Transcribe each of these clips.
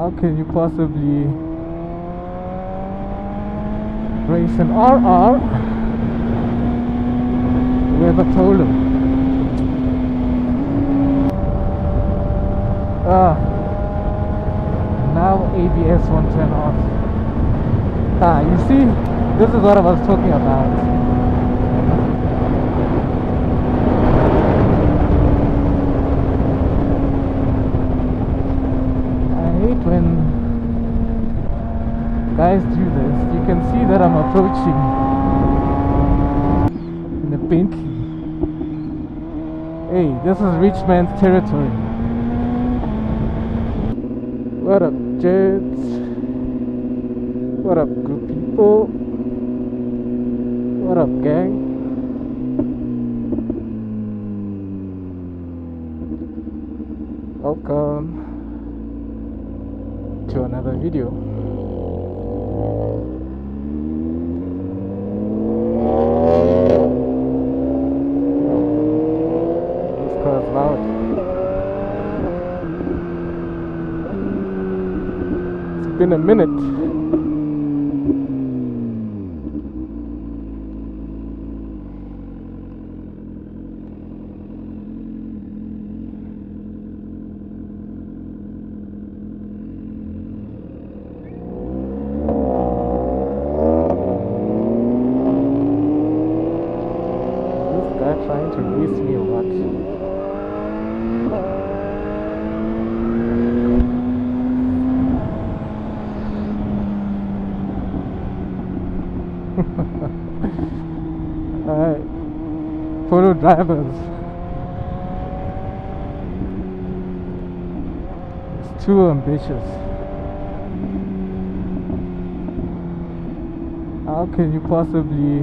How can you possibly race an RR with a polo? Now ABS won't turn off. You see, this is what I was talking about. When guys do this, you can see that I'm approaching in a Bentley. Hey, this is rich man's territory. What up, Jets? What up, good people? What up, gang? Welcome to another video. This car is loud. It's been a minute. Trying to race me or what? Alright, photo drivers. It's too ambitious. How can you possibly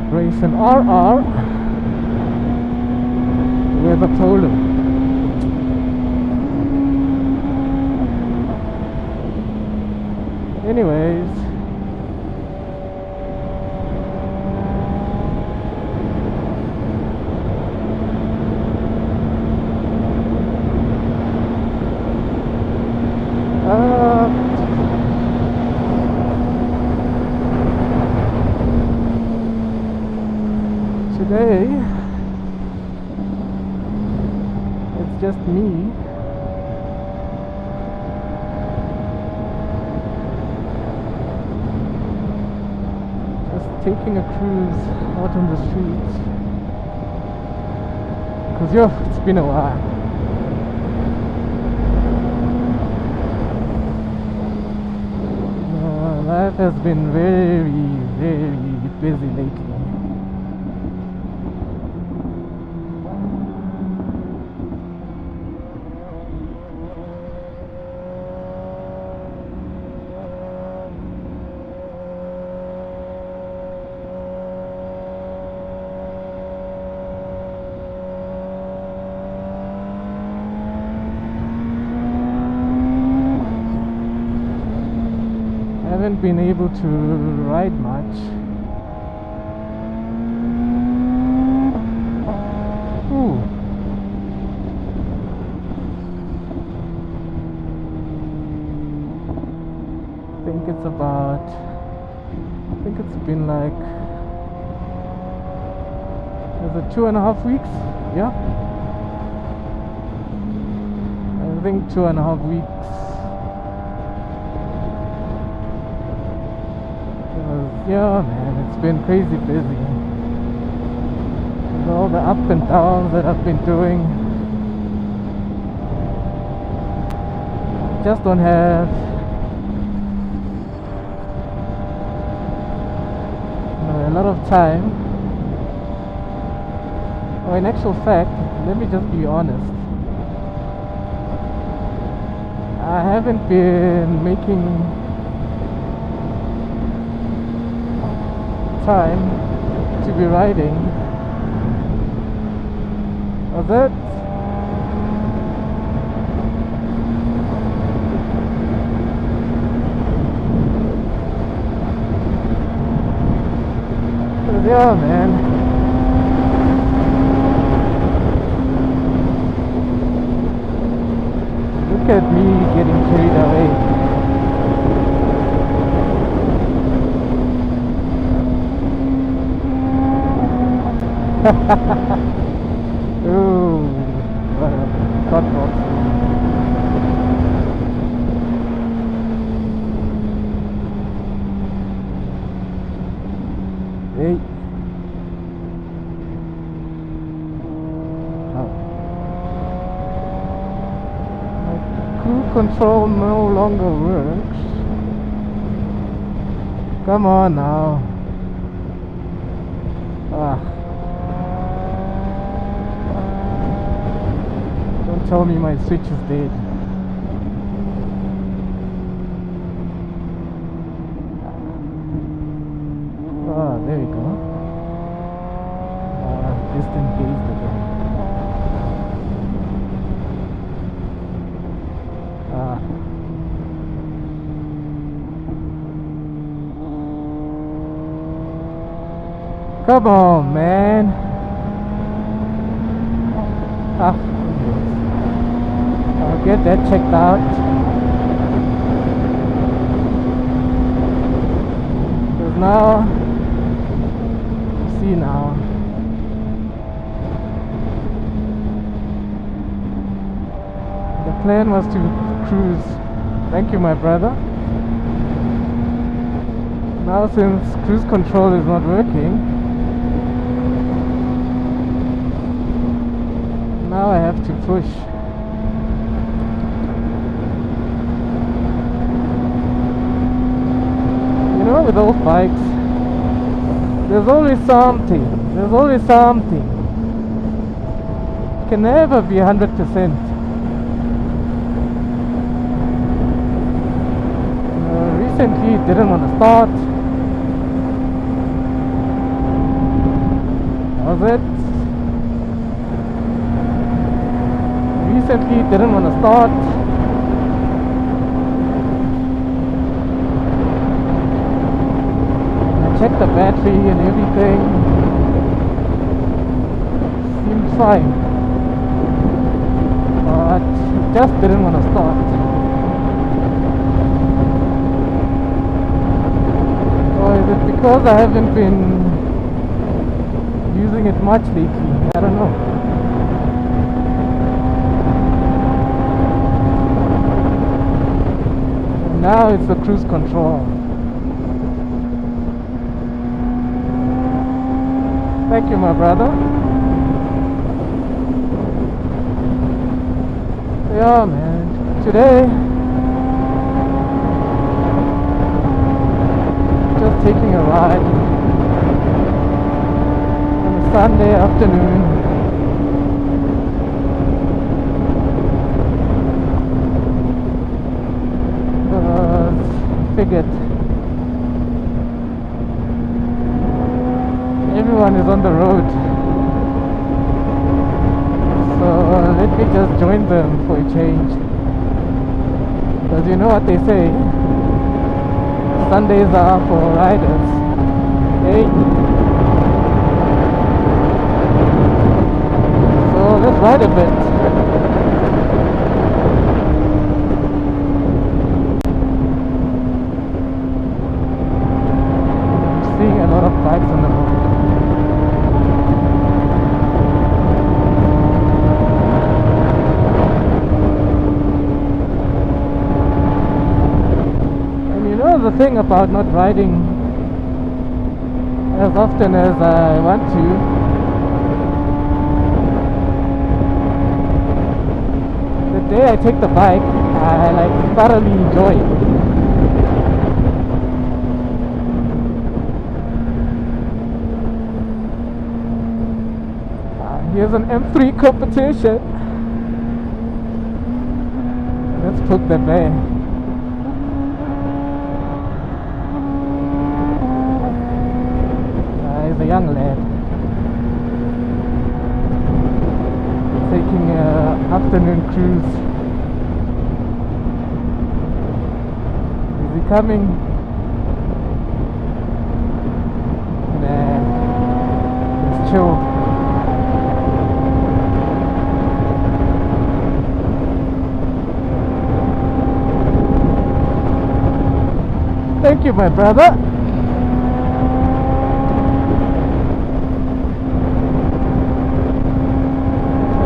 race an RR with a polo? Anyways, today it's just me just taking a cruise out on the streets, because it's been a while. Life has been very, very busy lately. Haven't been able to ride much. Ooh. I think it's been like, is it 2.5 weeks? Yeah, I think 2.5 weeks. Yeah, man, it's been crazy busy with all the up and downs that I've been doing. Just don't have a lot of time. Or in actual fact, let me just be honest, I haven't been making time to be riding. Was that? Yeah, man. look at me getting carried away. Ooh, what a thought box. Hey. Cruise control no longer works. Come on now. Don't tell me my switch is dead. There we go. Disengaged again. Come on, man. I'll get that checked out. Because now, see now. The plan was to cruise. Thank you, my brother. Now since cruise control is not working, now I have to push. You know, with those bikes, there's always something. There's always something. It can never be 100%. Recently, it didn't want to start. Was it? Recently, it didn't want to start. I checked the battery and everything. Seemed fine. But it just didn't want to start. Or is it because I haven't been using it much lately? I don't know. Now it's the cruise control. Thank you, my brother. Yeah, man. Today, just taking a ride on a Sunday afternoon. Figured everyone is on the road, so let me just join them for a change. Because you know what they say, Sundays are for riders. Hey, so let's ride a bit. Seeing a lot of bikes on the road. And you know the thing about not riding as often as I want to, the day I take the bike, I like thoroughly enjoy it. Here's an M3 competition. Let's put them there. He's a young lad taking an afternoon cruise. Is he coming? Nah, it's chill. Thank you, my brother.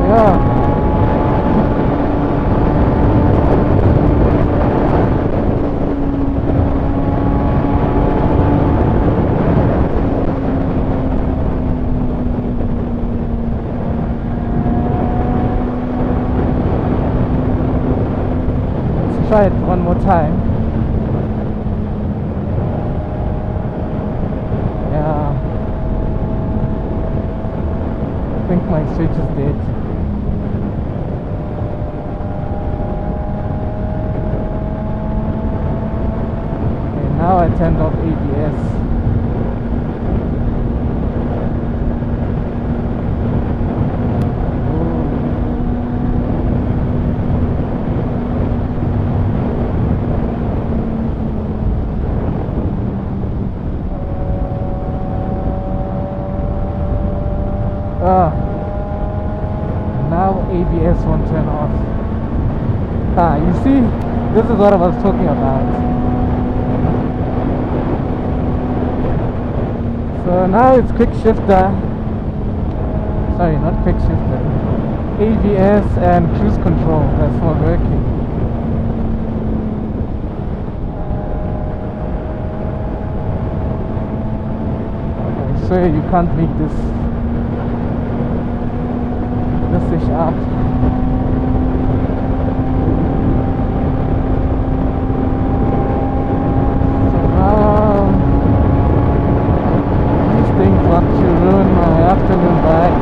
Yeah. Let's try it one more time. Yeah. I think my switch is dead. Okay, now I turned off ABS. Now ABS won't turn off. You see, this is what I was talking about. So now it's quick shifter. Sorry, not quick shifter. ABS and cruise control. That's not working. I swear you can't make this fish up. So now these things want to ruin my afternoon bike.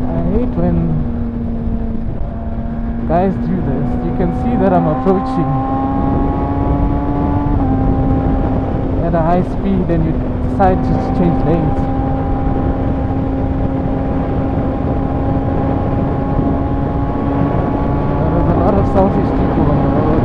I hate when guys do this. You can see that I'm approaching at a high speed and you decide to change lanes. There's a lot of selfish people on the road.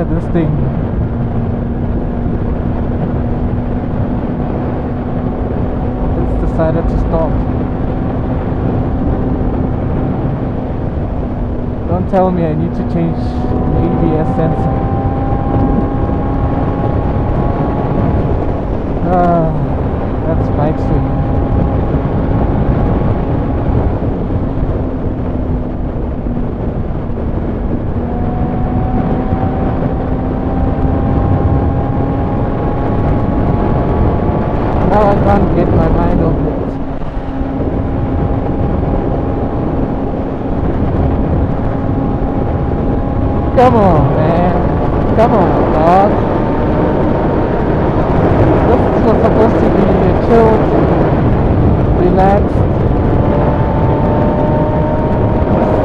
This thing just decided to stop. Don't tell me I need to change the ABS sensor. That's bike swinging. Now I can't get my mind off it. Come on, man. Come on, dog. This was supposed to be a chilled, relaxed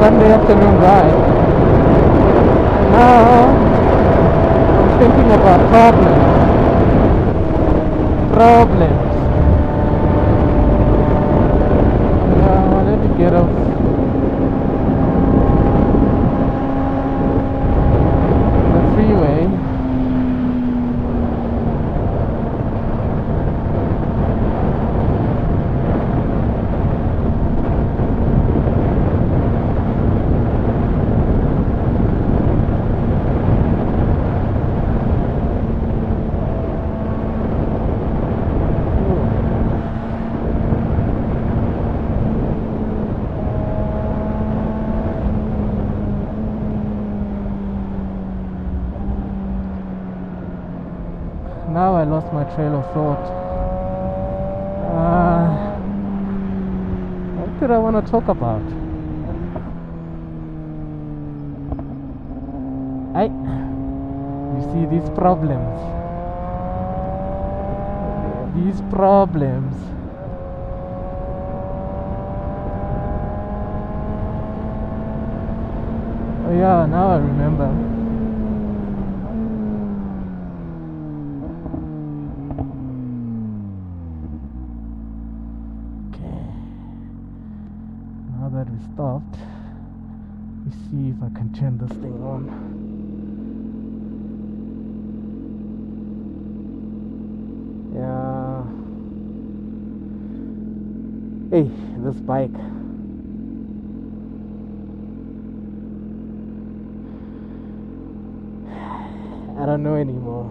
Sunday afternoon ride. Now I'm thinking about problems. Yeah, let me get off the freeway. Now I lost my trail of thought. What did I want to talk about? You see these problems. Oh yeah, now I remember. We stopped. Let me see if I can turn this thing on. Yeah. Hey, this bike. I don't know anymore.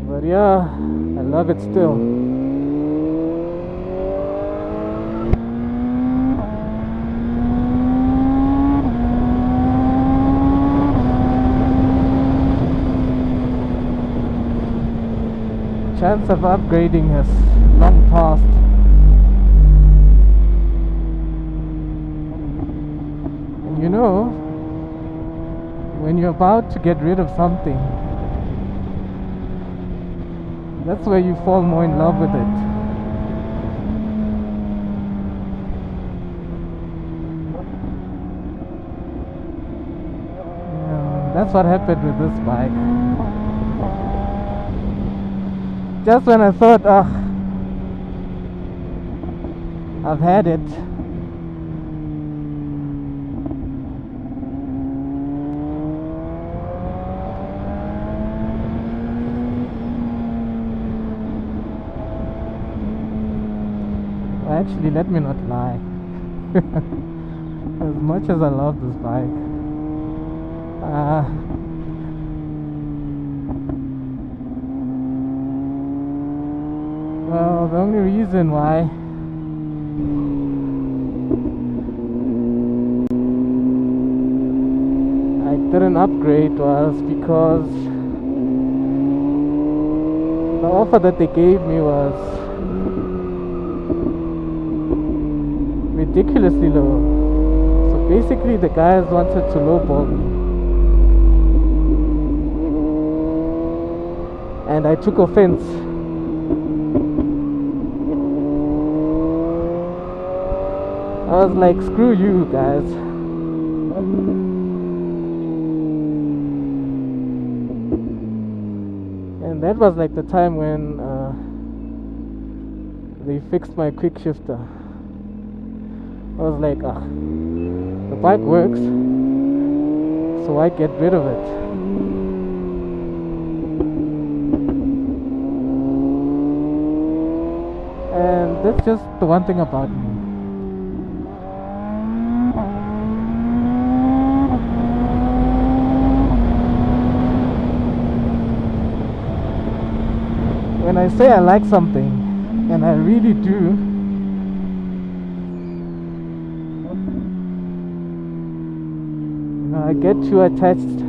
But yeah, I love it still. Chance of upgrading has long passed. And you know, when you're about to get rid of something, that's where you fall more in love with it. Yeah, that's what happened with this bike. Just when I thought, I've had it, well, actually, let me not lie. As much as I love this bike, well, the only reason why I didn't upgrade was because the offer that they gave me was ridiculously low. So basically the guys wanted to lowball me, and I took offense. I was like, screw you guys. And that was like the time when they fixed my quick shifter. I was like, the bike works, so I get rid of it. And that's just the one thing about me. When I say I like something, and I really do, I get too attached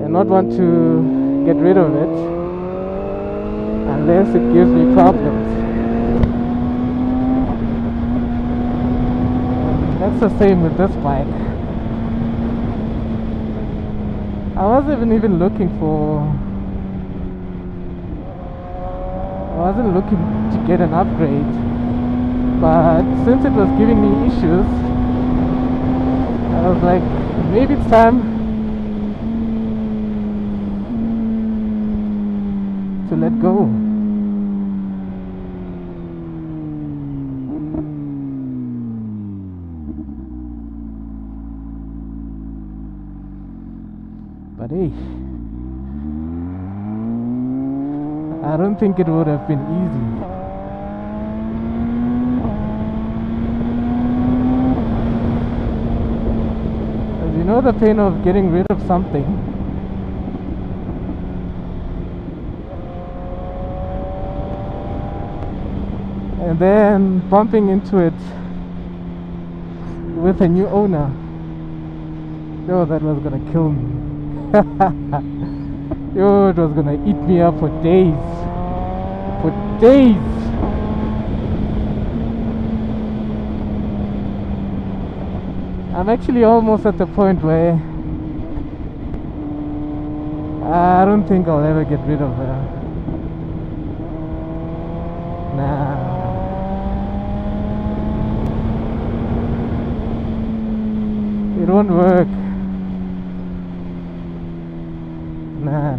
and not want to get rid of it unless it gives me problems. That's the same with this bike. I wasn't even looking to get an upgrade, but since it was giving me issues, I was like, maybe it's time to let go. But hey, I don't think it would have been easy. You know the pain of getting rid of something, and then bumping into it with a new owner. Yo, that was gonna kill me. Yo, it was gonna eat me up for days. For days. I'm actually almost at the point where I don't think I'll ever get rid of her. Nah. It won't work. Nah.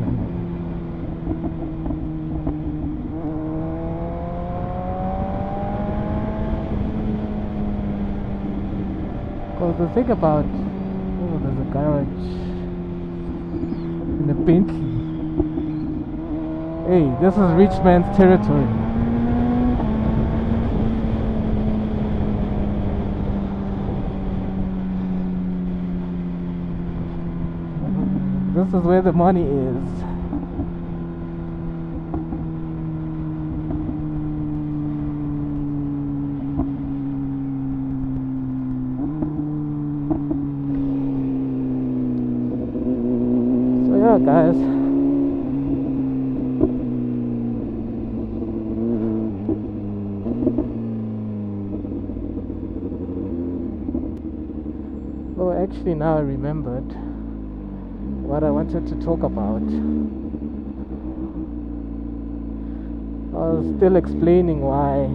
So think about, oh, there's a garage in a Bentley. Hey, this is rich man's territory. This is where the money is. So yeah, guys. Oh, actually now I remembered what I wanted to talk about. I was still explaining why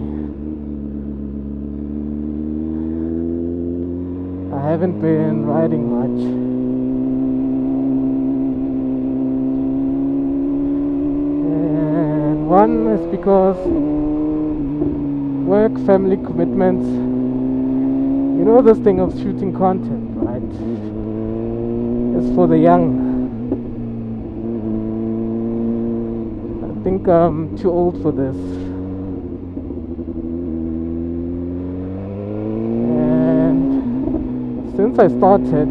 I haven't been riding much. And one is because work, family commitments. You know this thing of shooting content, right? It's for the young. I think I'm too old for this. And since I started,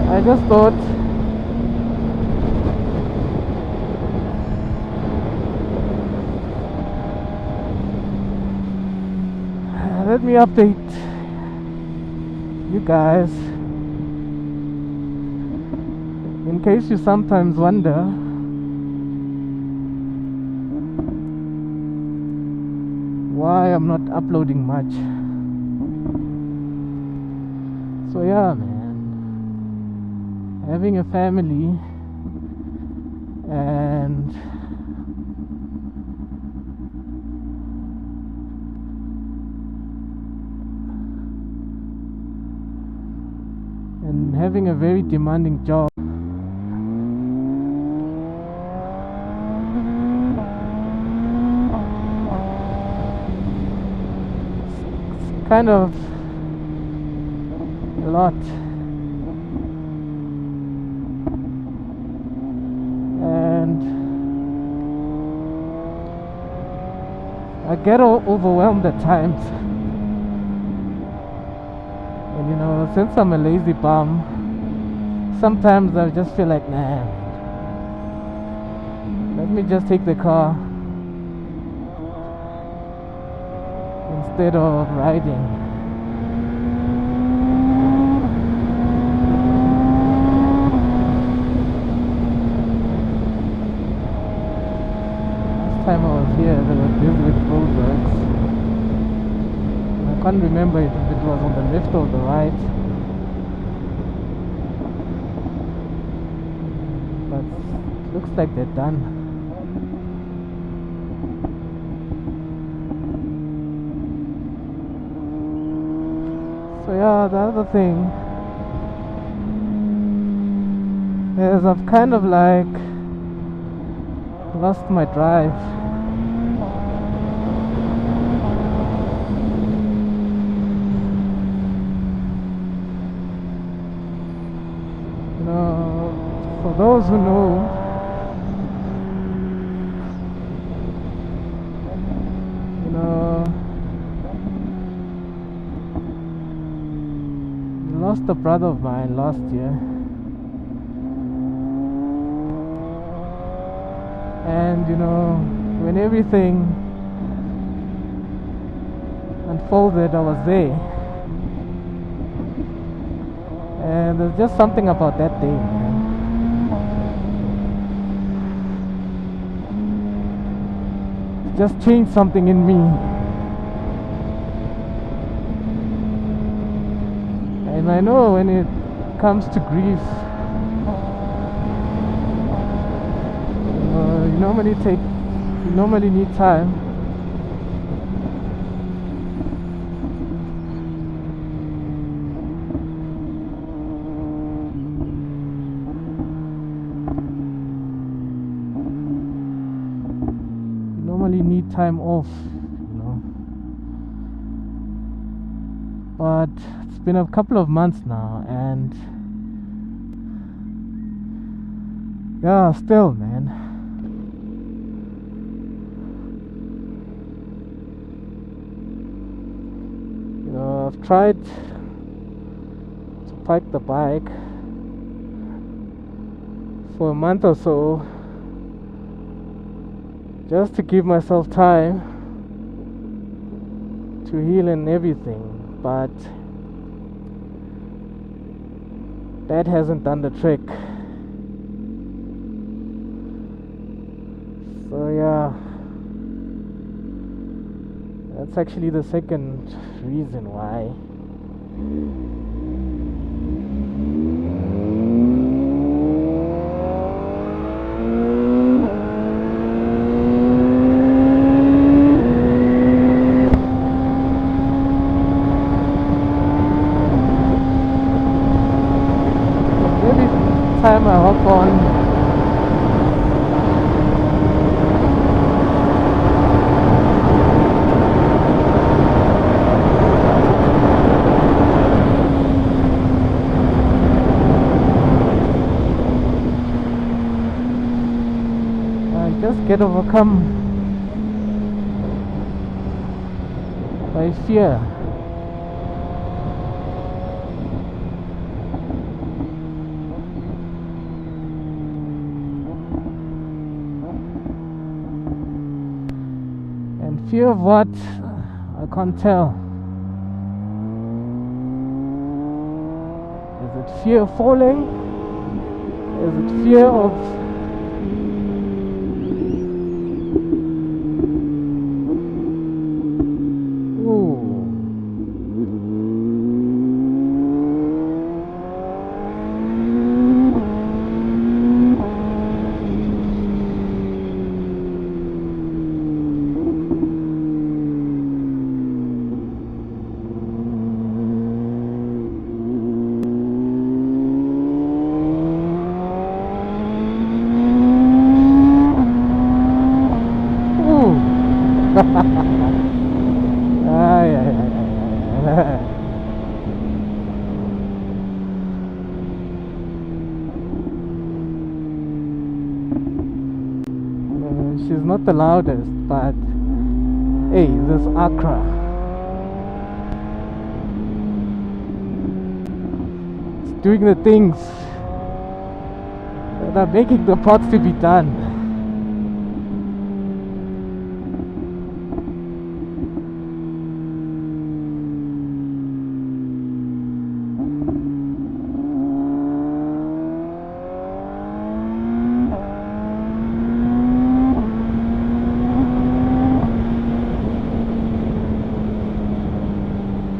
I just thought let me update you guys in case you sometimes wonder why I'm not uploading much. So yeah, man, having a family and having a very demanding job. It's kind of a lot. And I get overwhelmed at times. And you know, since I'm a lazy bum, sometimes I just feel like, nah, let me just take the car instead of riding. Last time I was here, they were busy with roadworks. I can't remember if it was on the left or the right. But it looks like they're done. So yeah, the other thing is I've kind of like lost my drive. You know, for those who know, you know, lost a brother of mine last year, and you know, when everything unfolded, I was there, and there's just something about that day, man. It just changed something in me. And I know when it comes to grief, you normally need time. normally need time off, but it's been a couple of months now, and yeah, still, man. I've tried to park the bike for a month or so just to give myself time to heal and everything, but that hasn't done the trick. So yeah, that's actually the second reason why. Maybe time I hop on. Just get overcome by fear. And fear of what? I can't tell. Is it fear of falling? Is it fear of she's not the loudest, but hey, this Accra, it's doing the things that are making the parts to be done.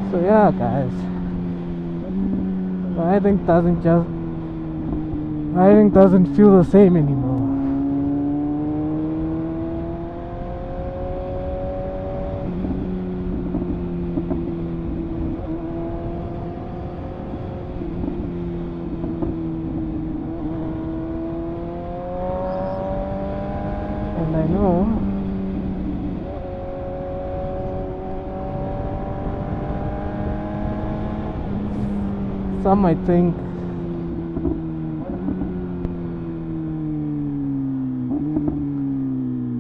So yeah, guys, riding doesn't feel the same anymore. And I know some might think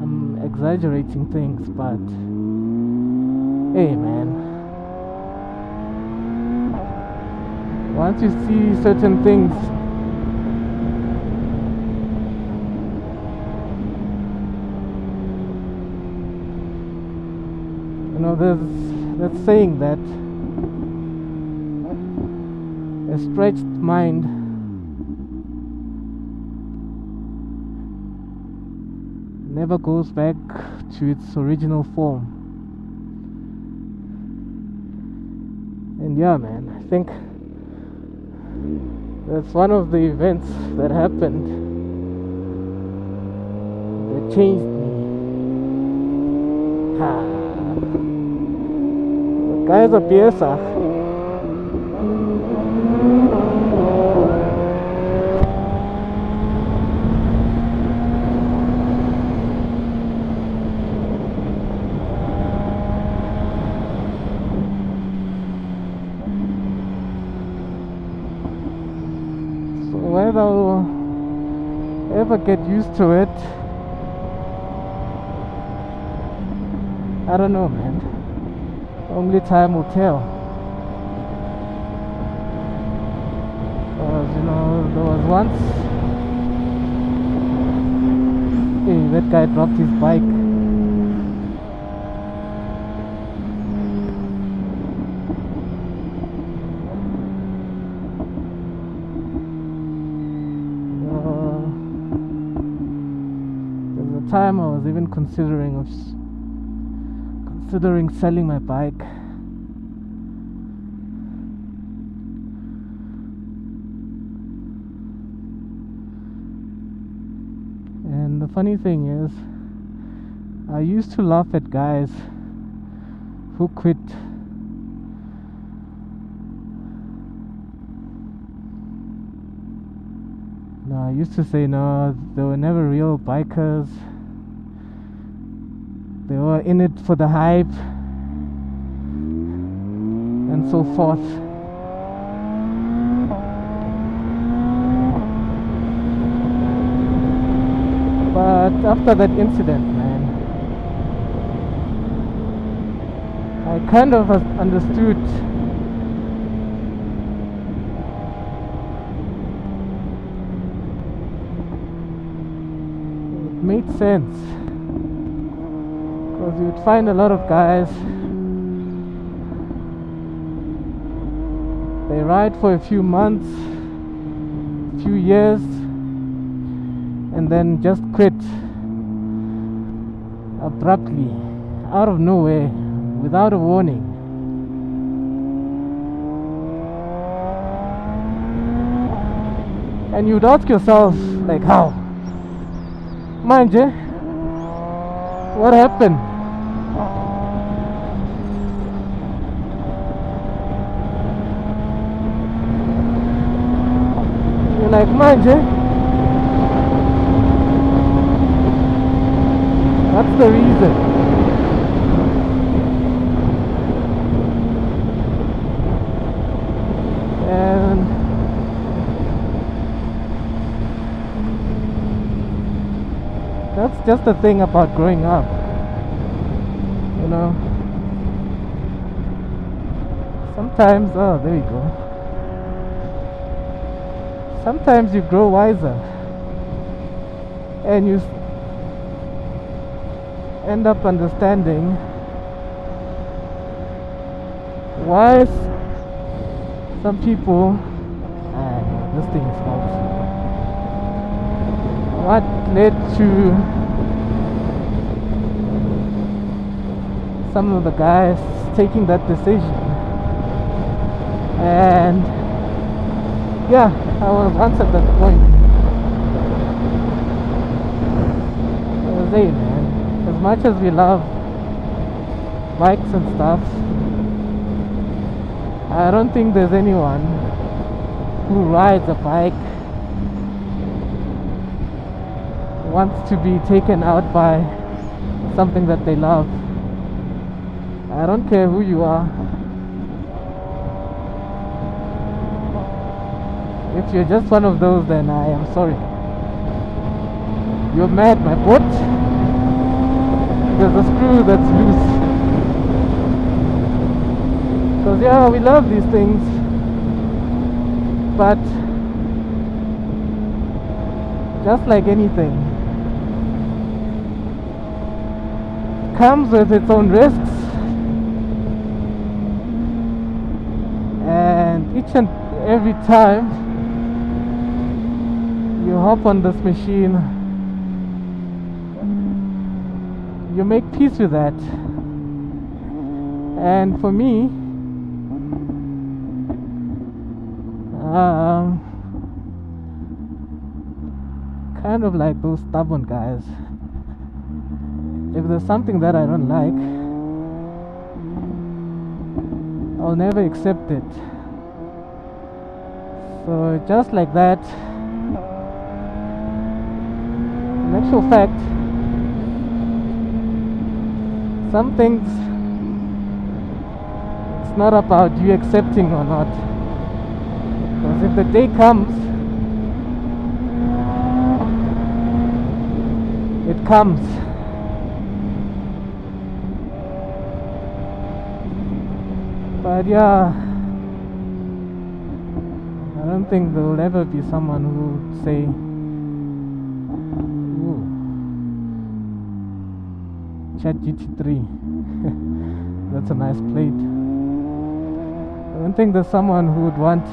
I'm exaggerating things, but hey, man, once you see certain things, there's that saying that a stretched mind never goes back to its original form. And yeah, man, I think that's one of the events that happened that changed me. The guy's a pieza. never get used to it. I don't know, man. Only time will tell. Because, there was once, hey, that guy dropped his bike. There's a time I was even considering selling my bike. And the funny thing is, I used to laugh at guys who quit. No, I used to say no, they were never real bikers. They were in it for the hype and so forth. But after that incident, man, I kind of understood it made sense. Because you'd find a lot of guys, they ride for a few months, few years, and then just quit abruptly, out of nowhere, without a warning. And you'd ask yourself, like, how? Mind you, what happened? You're like, mind you, what's the reason? And that's just the thing about growing up. Sometimes, oh, there you go. Sometimes you grow wiser and you end up understanding why some people, this thing is false. What led to some of the guys taking that decision. And yeah, I was once at that point. I was saying, man, as much as we love bikes and stuff, I don't think there's anyone who rides a bike wants to be taken out by something that they love. I don't care who you are. If you're just one of those, then I am sorry. You're mad, my boat. There's a screw that's loose. Because yeah, we love these things, but just like anything, it comes with its own risks, and each and every time you hop on this machine, you make peace with that. And for me, kind of like those stubborn guys. If there's something that I don't like, I'll never accept it. So just like that, in actual fact, some things, it's not about you accepting or not. Because if the day comes it comes. But yeah, I don't think there will ever be someone who would say, ooh, Chat GT3, that's a nice plate. I don't think there's someone who would want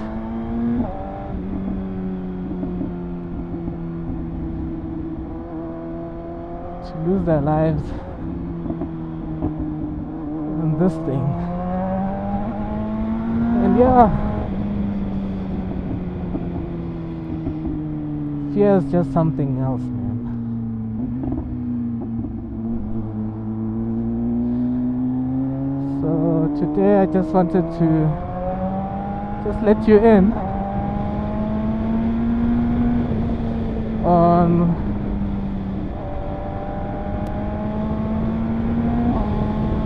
to lose their lives on this thing. And yeah, fear is just something else, man. So today I just wanted to just let you in on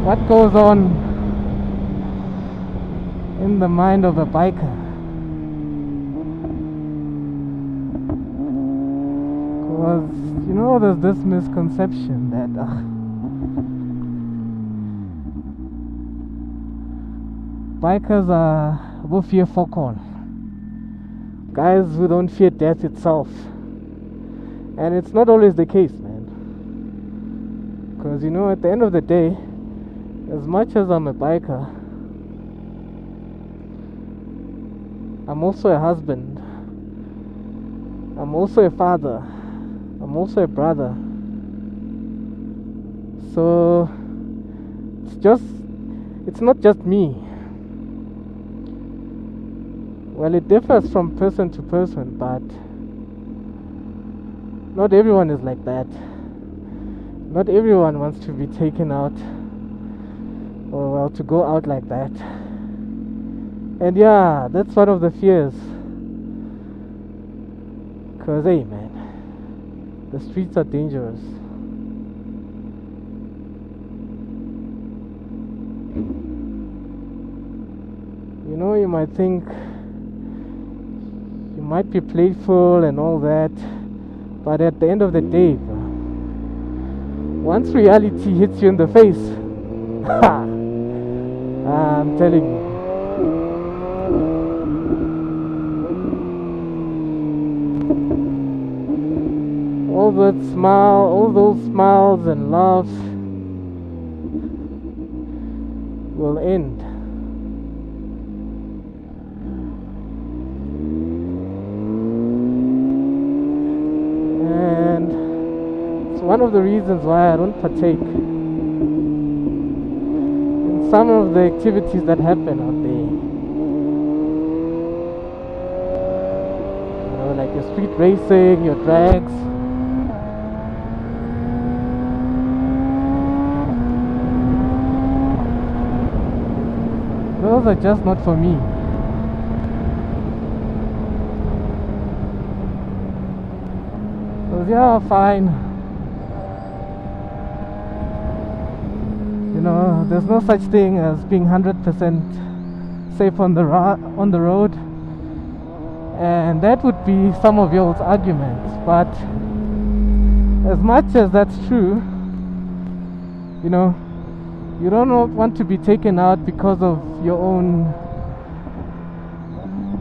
what goes on in the mind of a biker. Because, you know, there's this misconception that bikers are who fear all, guys who don't fear death itself. And it's not always the case, man. Because, you know, at the end of the day, as much as I'm a biker, I'm also a husband, I'm also a father, I'm also a brother. So it's not just me. Well, it differs from person to person, but not everyone is like that. Not everyone wants to be taken out, or well, to go out like that. And yeah, that's one of the fears. Cause hey man, the streets are dangerous. You know, you might think you might be playful and all that, but at the end of the day, bro, once reality hits you in the face, I'm telling you, all those smiles and laughs will end. And it's one of the reasons why I don't partake in some of the activities that happen out there. You know, like your street racing, your drags. Those are just not for me. So yeah, fine. You know, there's no such thing as being 100% safe on the road, and that would be some of your arguments. But as much as that's true, you know, you don't want to be taken out because of your own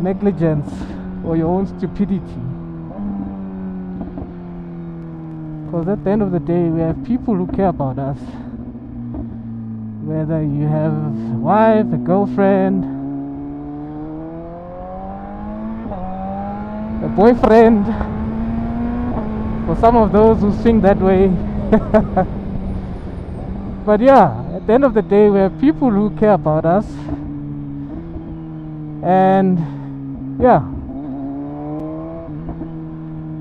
negligence or your own stupidity. Because at the end of the day, we have people who care about us. Whether you have a wife, a girlfriend, a boyfriend, for some of those who swing that way. But yeah, at the end of the day, we have people who care about us. And yeah,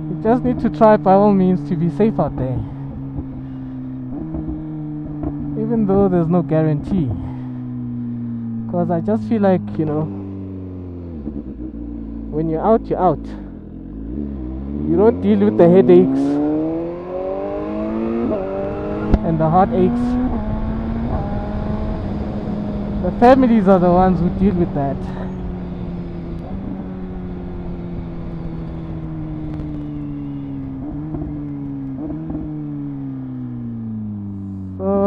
you just need to try by all means to be safe out there, even though there's no guarantee. Because I just feel like, you know, when you're out, you're out. You don't deal with the headaches and the heartaches. The families are the ones who deal with that.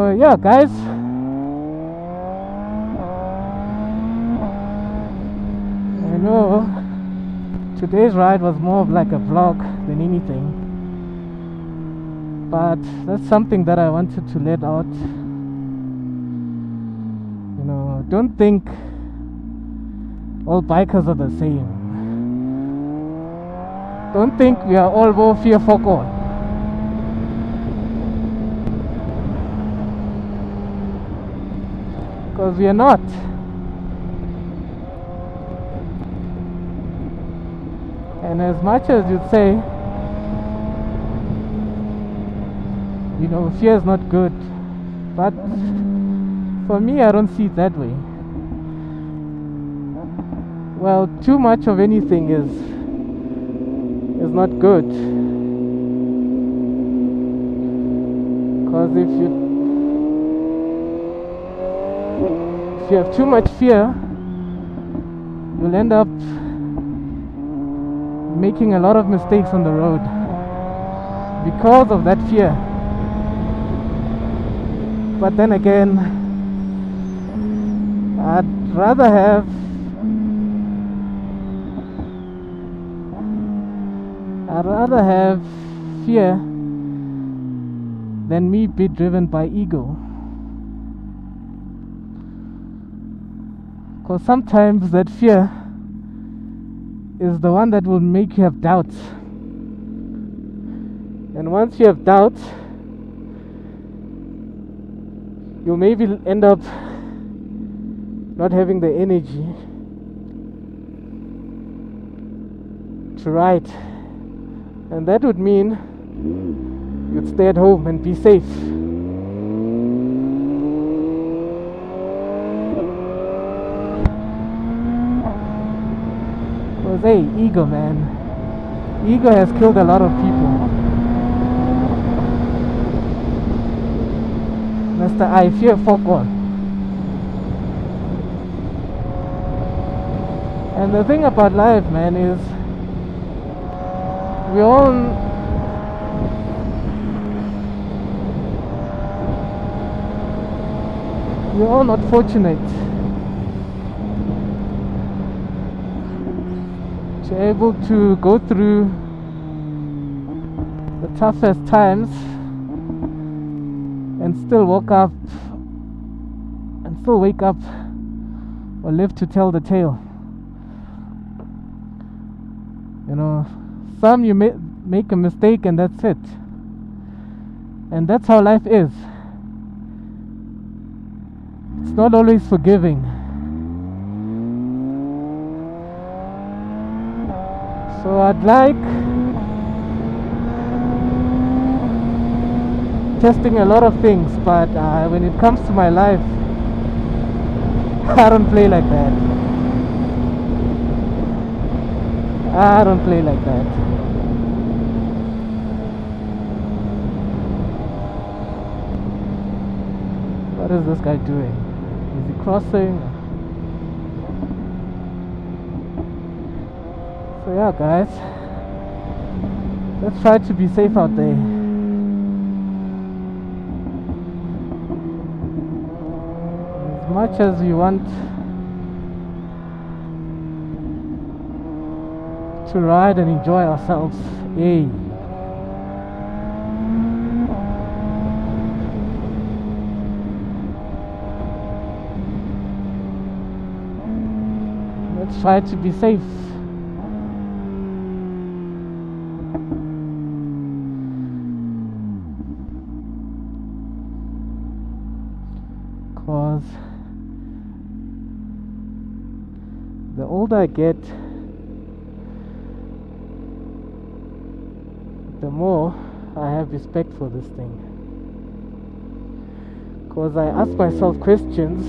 So yeah, guys, I know today's ride was more of like a vlog than anything, but that's something that I wanted to let out. You know, don't think all bikers are the same. Don't think we are all more fearful, because we are not. And as much as you'd say, you know, fear is not good, but for me, I don't see it that way. Well, too much of anything is not good, because if you have too much fear, you'll end up making a lot of mistakes on the road because of that fear. But then again, I'd rather have fear than me be driven by ego. Because sometimes that fear is the one that will make you have doubts. And once you have doubts, you'll maybe end up not having the energy to ride. And that would mean you'd stay at home and be safe. Because hey, ego, man. Ego has killed a lot of people. Mr. I fear fuck all. And the thing about life, man, is we're all not fortunate to be able to go through the toughest times and still wake up or live to tell the tale. You know, some you make a mistake and that's it. And that's how life is. It's not always forgiving. So I'd like testing a lot of things, but when it comes to my life, I don't play like that. I don't play like that. What is this guy doing? Is he crossing? So yeah, guys, let's try to be safe out there. As much as we want to ride and enjoy ourselves, hey, let's try to be safe. Cause the older I get, the more I have respect for this thing. Cause I ask myself questions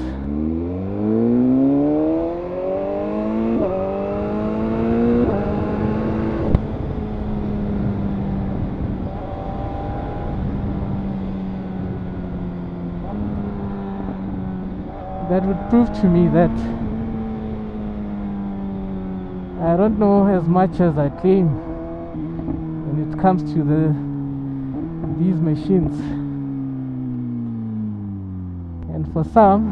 that would prove to me that I don't know as much as I claim when it comes to these machines. and for some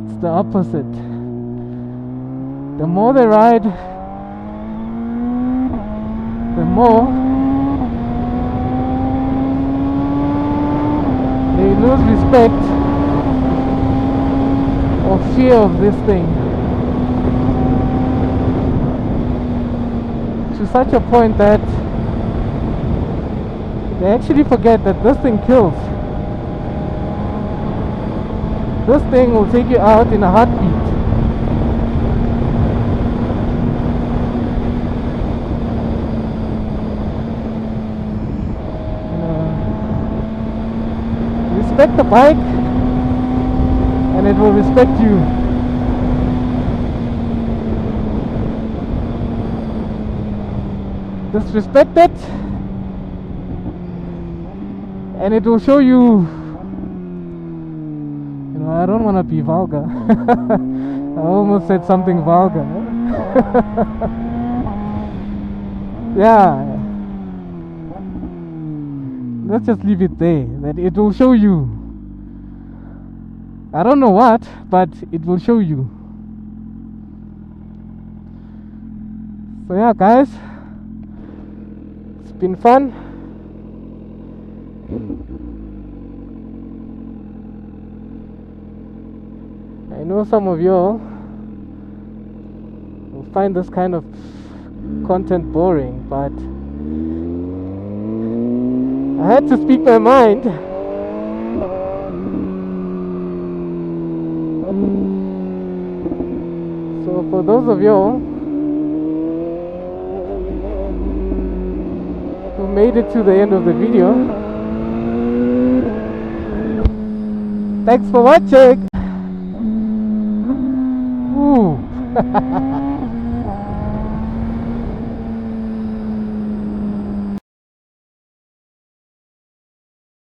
it's the opposite. The more they ride, the more they lose respect or fear of this thing, to such a point that they actually forget that this thing kills. This thing will take you out in a heartbeat. Respect the bike and it will respect you. Disrespect it and it will show you. You know, I don't want to be vulgar. I almost said something vulgar. Yeah. Let's just leave it there. That it will show you. I don't know what, but it will show you. So yeah, guys, it's been fun. I know some of y'all will find this kind of content boring, but I had to speak my mind. So for those of y'all who made it to the end of the video, thanks for watching. Ooh.